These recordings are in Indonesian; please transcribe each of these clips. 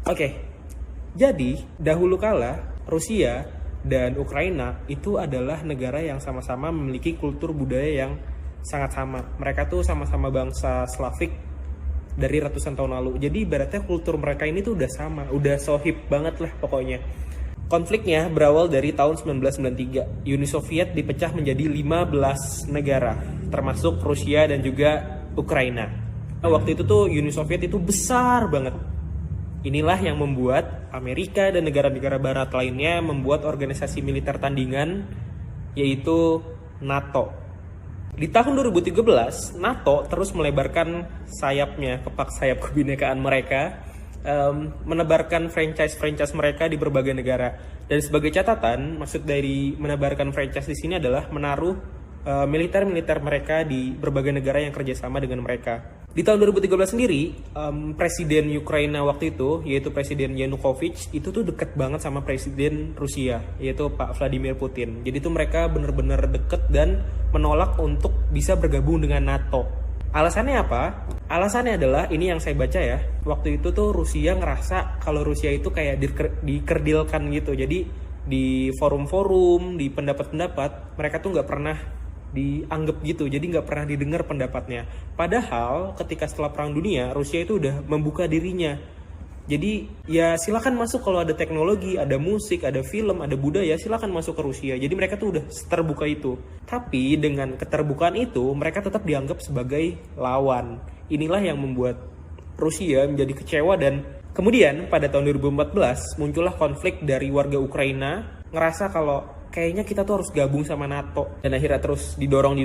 Oke, jadi dahulu kala Rusia dan Ukraina itu adalah negara yang sama-sama memiliki kultur budaya yang sangat sama. Mereka tuh sama-sama bangsa Slavik dari ratusan tahun lalu. Jadi ibaratnya kultur mereka ini tuh udah sama, udah sohib banget lah pokoknya. Konfliknya berawal dari tahun 1993. Uni Soviet dipecah menjadi 15 negara, termasuk Rusia dan juga Ukraina. Waktu itu tuh Uni Soviet itu besar banget. Inilah yang membuat Amerika dan negara-negara barat lainnya membuat organisasi militer tandingan, yaitu NATO. Di tahun 2013, NATO terus melebarkan sayapnya, kepak sayap kebinekaan mereka, menebarkan franchise mereka di berbagai negara. Dan sebagai catatan, maksud dari menebarkan franchise di sini adalah menaruh militer-militer mereka di berbagai negara yang kerjasama dengan mereka. Di tahun 2013 sendiri, Presiden Ukraina waktu itu, yaitu Presiden Yanukovych, itu tuh deket banget sama Presiden Rusia, yaitu Pak Vladimir Putin. Jadi tuh mereka bener-bener deket dan menolak untuk bisa bergabung dengan NATO. Alasannya apa? Alasannya adalah, ini yang saya baca ya, waktu itu tuh Rusia ngerasa kalau Rusia itu kayak dikerdilkan gitu. Jadi di forum-forum, di pendapat-pendapat, mereka tuh nggak pernah dianggap gitu, jadi nggak pernah didengar pendapatnya. Padahal ketika setelah Perang Dunia, Rusia itu udah membuka dirinya. Jadi ya silakan masuk kalau ada teknologi, ada musik, ada film, ada budaya, silakan masuk ke Rusia. Jadi mereka tuh udah terbuka itu. Tapi dengan keterbukaan itu, mereka tetap dianggap sebagai lawan. Inilah yang membuat Rusia menjadi kecewa, dan kemudian pada tahun 2014 muncullah konflik dari warga Ukraina ngerasa kalau kayaknya kita tuh harus gabung sama NATO, dan akhirnya terus didorong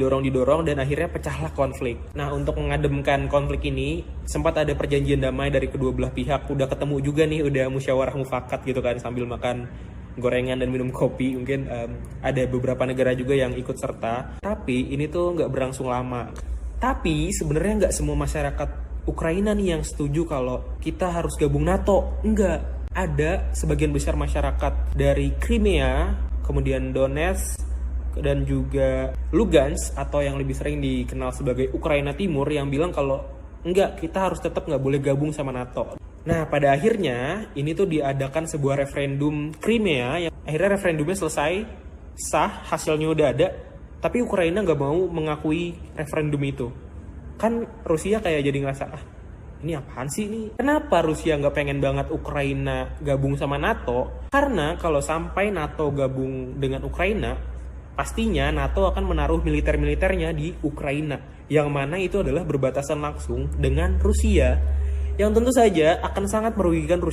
dan akhirnya pecahlah konflik. Nah, untuk mengademkan konflik ini sempat ada perjanjian damai dari kedua belah pihak, udah ketemu juga nih, udah musyawarah mufakat gitu kan, sambil makan gorengan dan minum kopi. Mungkin ada beberapa negara juga yang ikut serta, tapi ini tuh nggak berlangsung lama. Tapi sebenarnya nggak semua masyarakat Ukraina nih yang setuju kalau kita harus gabung NATO. Enggak. Ada sebagian besar masyarakat dari Crimea, kemudian Donetsk, dan juga Lugansk atau yang lebih sering dikenal sebagai Ukraina Timur, yang bilang kalau enggak, kita harus tetap nggak boleh gabung sama NATO. Nah, pada akhirnya ini tuh diadakan sebuah referendum Crimea, yang akhirnya referendumnya selesai, sah, hasilnya udah ada, tapi Ukraina nggak mau mengakui referendum itu. Kan Rusia kayak jadi ngerasa, ini apaan sih ini? Kenapa Rusia nggak pengen banget Ukraina gabung sama NATO? Karena kalau sampai NATO gabung dengan Ukraina, pastinya NATO akan menaruh militer-militernya di Ukraina, yang mana itu adalah berbatasan langsung dengan Rusia, yang tentu saja akan sangat merugikan Rusia.